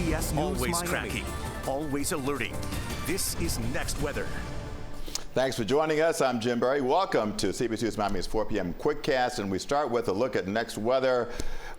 CBS News Always Miami. tracking, always alerting. This is Next Weather. Thanks for joining us. I'm Jim Berry. Welcome to CBS News Miami's 4 p.m. Quickcast, and we start with a look at next weather.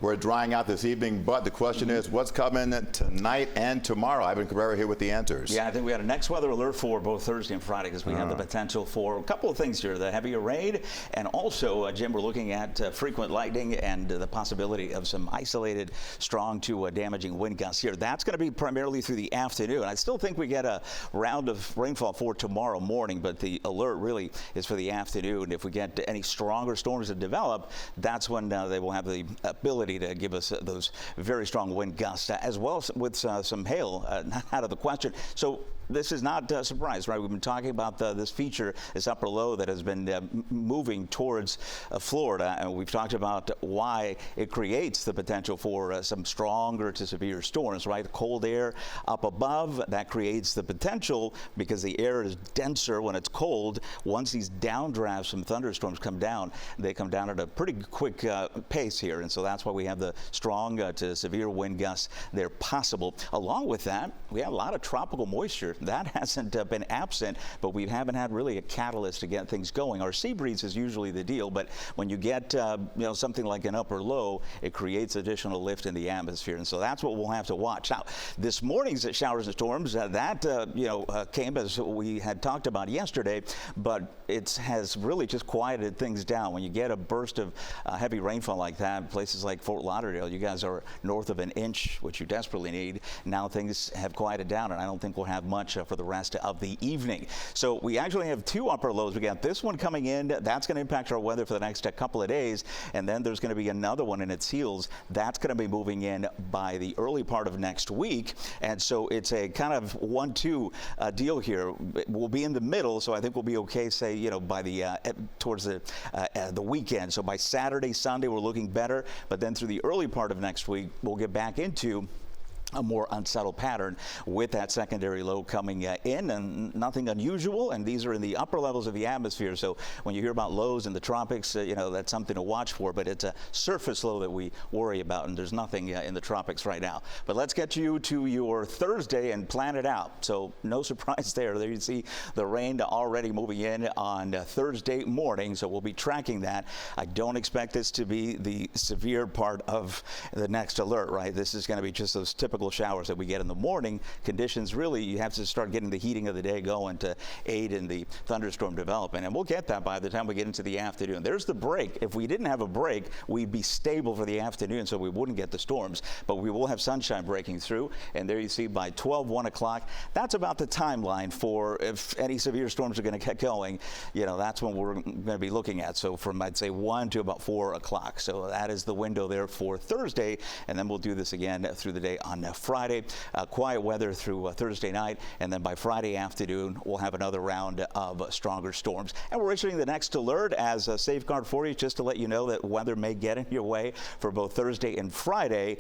We're drying out this evening, but the question is, what's coming tonight and tomorrow? Ivan Cabrera here with the answers. Yeah, I think we had a next weather alert for both Thursday and Friday because we have the potential for a couple of things here, the heavier rain, and also, Jim, we're looking at frequent lightning and the possibility of some isolated, strong to damaging wind gusts here. That's going to be primarily through the afternoon. I still think we get a round of rainfall for tomorrow morning, but the alert really is for the afternoon. If we get any stronger storms that develop, that's when they will have the ability to give us those very strong wind gusts, as well as with some hail, not out of the question. So this is not a surprise, right? We've been talking about this feature, this upper low that has been moving towards Florida, and we've talked about why it creates the potential for some stronger to severe storms, right? Cold air up above, that creates the potential because the air is denser when it's cold. Once these downdrafts from thunderstorms come down, they come down at a pretty quick pace here, and so that's why we have the strong to severe wind gusts there possible. Along with that, we have a lot of tropical moisture. That hasn't been absent, but we haven't had really a catalyst to get things going. Our sea breeze is usually the deal, but when you get something like an upper low, it creates additional lift in the atmosphere, and so that's what we'll have to watch. Now, this morning's showers and storms, came as we had talked about yesterday, but it has really just quieted things down. When you get a burst of heavy rainfall like that, places like Fort Lauderdale, you guys are north of an inch, which you desperately need. Now things have quieted down, and I don't think we'll have much for the rest of the evening. So we actually have two upper lows. We got this one coming in. That's going to impact our weather for the next couple of days, and then there's going to be another one in its heels. That's going to be moving in by the early part of next week, and so it's a kind of 1-2 deal here. We'll be in the middle, so I think we'll be okay, say, by the towards the weekend. So by Saturday, Sunday, we're looking better, but then through the early part of next week, we'll get back into a more unsettled pattern with that secondary low coming in, and nothing unusual, and these are in the upper levels of the atmosphere. So when you hear about lows in the tropics, that's something to watch for, but it's a surface low that we worry about, and there's nothing in the tropics right now. But let's get you to your Thursday and plan it out. So no surprise there. There you see the rain already moving in on Thursday morning, so we'll be tracking that. I don't expect this to be the severe part of the next alert, right? This is going to be just those typical showers that we get in the morning. Conditions, really, you have to start getting the heating of the day going to aid in the thunderstorm development, and we'll get that by the time we get into the afternoon. There's the break. If we didn't have a break, we'd be stable for the afternoon, so we wouldn't get the storms, but we will have sunshine breaking through, and there you see by 1 o'clock, that's about the timeline for if any severe storms are going to get going. That's when we're going to be looking at. So from, I'd say, 1 to about 4 o'clock. So that is the window there for Thursday, and then we'll do this again through the day on Friday. Quiet weather through Thursday night, and then by Friday afternoon, we'll have another round of stronger storms. And we're issuing the next alert as a safeguard for you, just to let you know that weather may get in your way for both Thursday and Friday.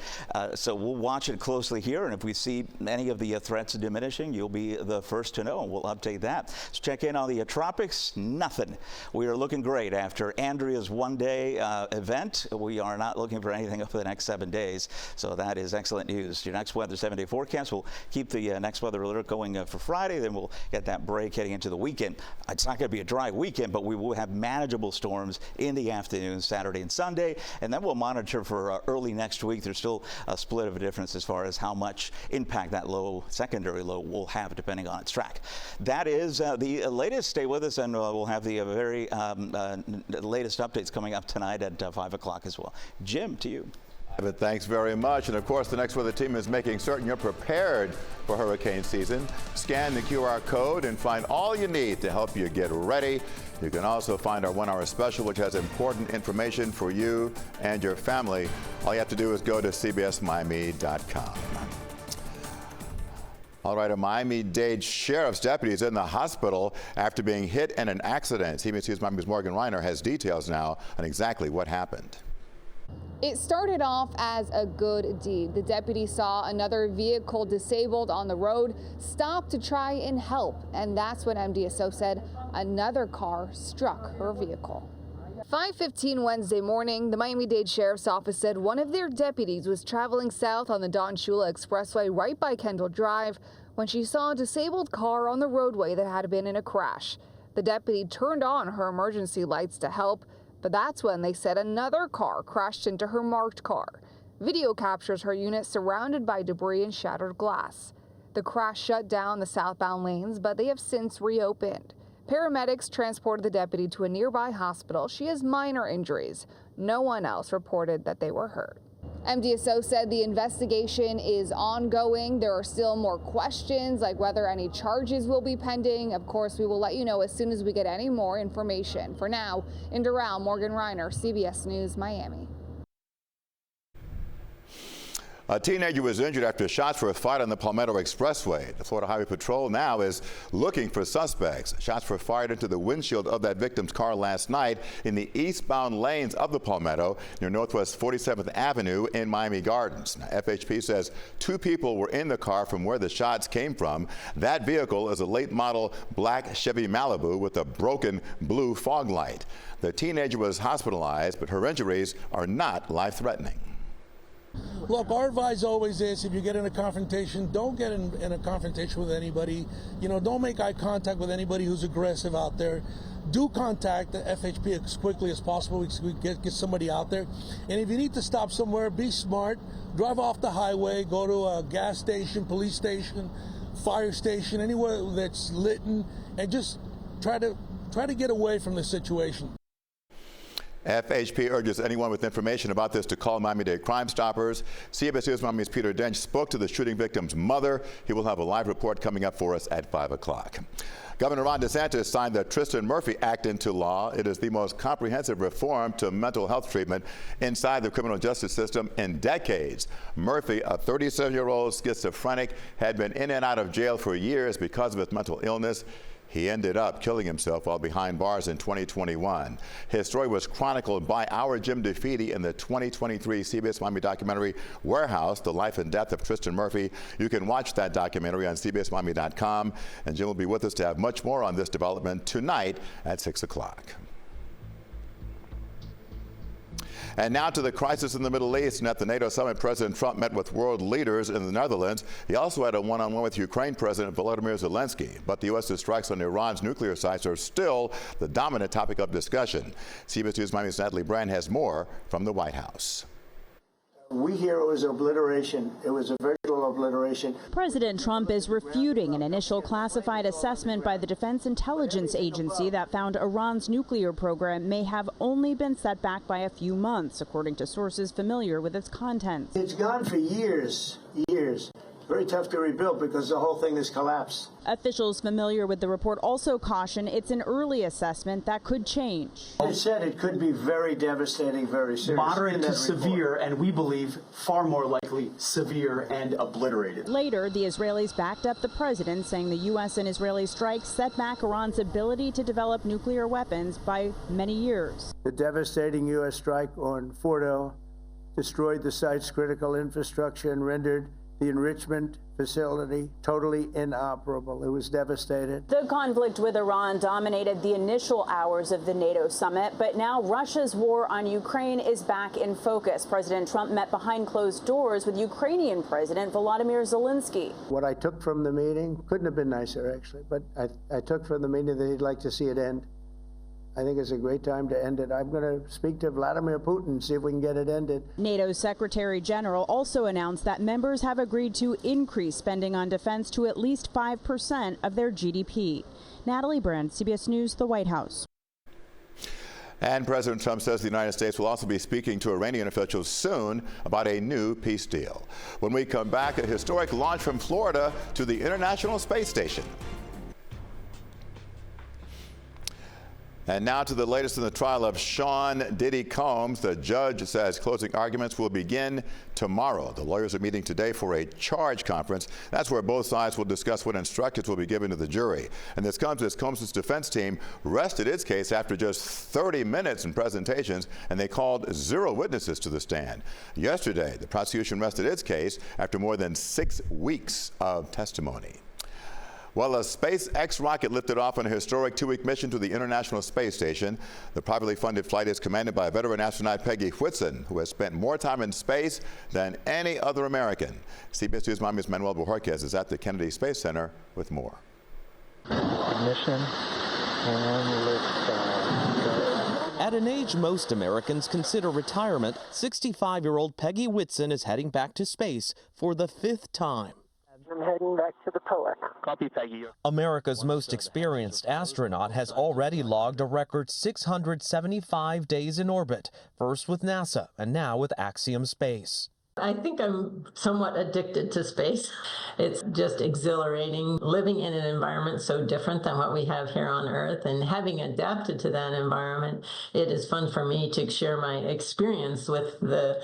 So we'll watch it closely here, and if we see any of the threats diminishing, you'll be the first to know, and we'll update that. Let's check in on the tropics. Nothing. We are looking great after Andrea's one-day event. We are not looking for anything over the next 7 days, so that is excellent news. Your next weather 7-day forecast. We'll keep the next weather alert going for Friday, then we'll get that break heading into the weekend. It's not going to be a dry weekend, but we will have manageable storms in the afternoon, Saturday and Sunday, and then we'll monitor for early next week. There's still a split of a difference as far as how much impact that low, secondary low, will have depending on its track. That is the latest. Stay with us, and we'll have the very latest updates coming up tonight at 5 o'clock as well. Jim, to you. Thanks very much. And of course, the Next Weather team is making certain you're prepared for hurricane season. Scan the QR code and find all you need to help you get ready. You can also find our 1-hour special, which has important information for you and your family. All you have to do is go to cbsmiami.com. All right, a Miami-Dade sheriff's deputy is in the hospital after being hit in an accident. CBS News Miami's Morgan Reiner has details now on exactly what happened. It started off as a good deed. The deputy saw another vehicle disabled on the road, stopped to try and help, and that's when MDSO said another car struck her vehicle. 5:15 Wednesday morning, the Miami-Dade Sheriff's Office said one of their deputies was traveling south on the Don Shula Expressway right by Kendall Drive when she saw a disabled car on the roadway that had been in a crash. The deputy turned on her emergency lights to help, but that's when they said another car crashed into her marked car. Video captures her unit surrounded by debris and shattered glass. The crash shut down the southbound lanes, but they have since reopened. Paramedics transported the deputy to a nearby hospital. She has minor injuries. No one else reported that they were hurt. MDSO said the investigation is ongoing. There are still more questions, like whether any charges will be pending. Of course, we will let you know as soon as we get any more information. For now, in Doral, Morgan Reiner, CBS News, Miami. A teenager was injured after shots were fired on the Palmetto Expressway. The Florida Highway Patrol now is looking for suspects. Shots were fired into the windshield of that victim's car last night in the eastbound lanes of the Palmetto near Northwest 47th Avenue in Miami Gardens. Now, FHP says 2 people were in the car from where the shots came from. That vehicle is a late model black Chevy Malibu with a broken blue fog light. The teenager was hospitalized, but her injuries are not life-threatening. Look, our advice always is if you get in a confrontation, don't get in a confrontation with anybody. You know, don't make eye contact with anybody who's aggressive out there. Do contact the FHP as quickly as possible. We get somebody out there. And if you need to stop somewhere, be smart. Drive off the highway, go to a gas station, police station, fire station, anywhere that's lit, and just try to get away from the situation. FHP urges anyone with information about this to call Miami-Dade Crime Stoppers. CBS News Miami's Peter Dench spoke to the shooting victim's mother. He will have a live report coming up for us at 5 o'clock. Governor Ron DeSantis signed the Tristin Murphy Act into law. It is the most comprehensive reform to mental health treatment inside the criminal justice system in decades. Murphy, a 37-year-old schizophrenic, had been in and out of jail for years because of his mental illness. He ended up killing himself while behind bars in 2021. His story was chronicled by our Jim DeFeedy in the 2023 CBS Miami documentary Warehouse, The Life and Death of Tristan Murphy. You can watch that documentary on CBSMiami.com. And Jim will be with us to have much more on this development tonight at 6 o'clock. And now to the crisis in the Middle East. And at the NATO summit, President Trump met with world leaders in the Netherlands. He also had a one-on-one with Ukraine President Volodymyr Zelensky. But the U.S.'s strikes on Iran's nuclear sites are still the dominant topic of discussion. CBS News Miami's Natalie Brand has more from the White House. We hear it was obliteration. It was a visual obliteration. President Trump is refuting an initial classified assessment by the Defense Intelligence Agency that found Iran's nuclear program may have only been set back by a few months, according to sources familiar with its contents. It's gone for years. Very tough to rebuild because the whole thing has collapsed. Officials familiar with the report also caution it's an early assessment that could change. They said it could be very devastating, very serious. Moderate to severe, and we believe far more likely severe and obliterated. Later, the Israelis backed up the president, saying the U.S. and Israeli strikes set back Iran's ability to develop nuclear weapons by many years. The devastating U.S. strike on Fordo destroyed the site's critical infrastructure and rendered the enrichment facility totally inoperable. It was devastated. The conflict with Iran dominated the initial hours of the NATO summit, but now Russia's war on Ukraine is back in focus. President Trump met behind closed doors with Ukrainian President Volodymyr Zelensky. What I took from the meeting couldn't have been nicer, actually, but I took from the meeting that he'd like to see it end. I think it's a great time to end it. I'm going to speak to Vladimir Putin and see if we can get it ended. NATO's Secretary General also announced that members have agreed to increase spending on defense to at least 5% of their GDP. Natalie Brand, CBS News, the White House. And President Trump says the United States will also be speaking to Iranian officials soon about a new peace deal. When we come back, a historic launch from Florida to the International Space Station. And now to the latest in the trial of Sean Diddy Combs. The judge says closing arguments will begin tomorrow. The lawyers are meeting today for a charge conference. That's where both sides will discuss what instructions will be given to the jury. And this comes as Combs' defense team rested its case after just 30 minutes in presentations, and they called 0 witnesses to the stand. Yesterday, the prosecution rested its case after more than 6 weeks of testimony. Well, a SpaceX rocket lifted off on a historic 2-week mission to the International Space Station. The privately funded flight is commanded by veteran astronaut Peggy Whitson, who has spent more time in space than any other American. CBS News Miami's Manuel Bojorquez is at the Kennedy Space Center with more. Ignition and liftoff. At an age most Americans consider retirement, 65-year-old Peggy Whitson is heading back to space for the 5th time. I'm heading back to the Poet. Copy, Peggy. America's most experienced astronaut has already logged a record 675 days in orbit, first with NASA and now with Axiom Space. I think I'm somewhat addicted to space. It's just exhilarating living in an environment so different than what we have here on Earth, and having adapted to that environment, it is fun for me to share my experience with the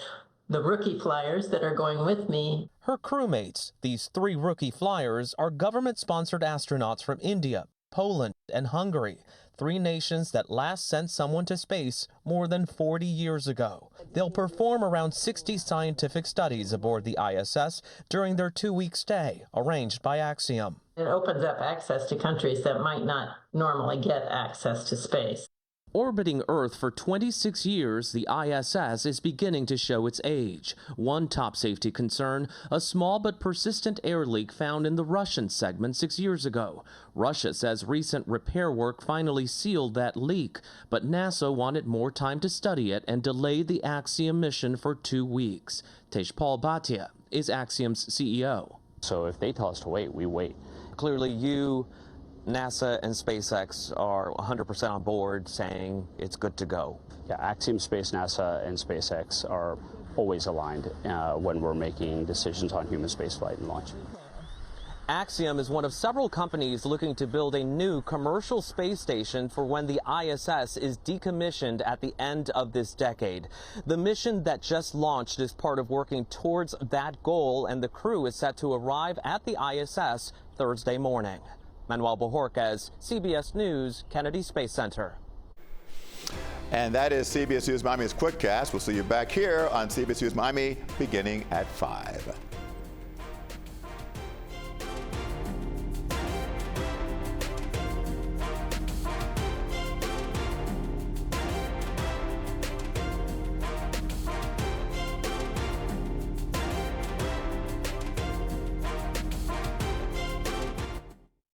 rookie flyers that are going with me. Her crewmates, these 3 rookie flyers, are government-sponsored astronauts from India, Poland, and Hungary, 3 nations that last sent someone to space more than 40 years ago. They'll perform around 60 scientific studies aboard the ISS during their 2-week stay, arranged by Axiom. It opens up access to countries that might not normally get access to space. Orbiting Earth for 26 years, the ISS is beginning to show its age. One top safety concern, a small but persistent air leak found in the Russian segment 6 years ago. Russia says recent repair work finally sealed that leak, but NASA wanted more time to study it and delayed the Axiom mission for 2 weeks. Tejpal Bhatia is Axiom's CEO. So if they tell us to wait, we wait. Clearly you, NASA and SpaceX are 100% on board saying it's good to go. Yeah, Axiom Space, NASA, and SpaceX are always aligned when we're making decisions on human spaceflight and launch. Axiom is one of several companies looking to build a new commercial space station for when the ISS is decommissioned at the end of this decade. The mission that just launched is part of working towards that goal, and the crew is set to arrive at the ISS Thursday morning. Manuel Bojorquez, CBS News, Kennedy Space Center. And that is CBS News Miami's Quickcast. We'll see you back here on CBS News Miami beginning at 5.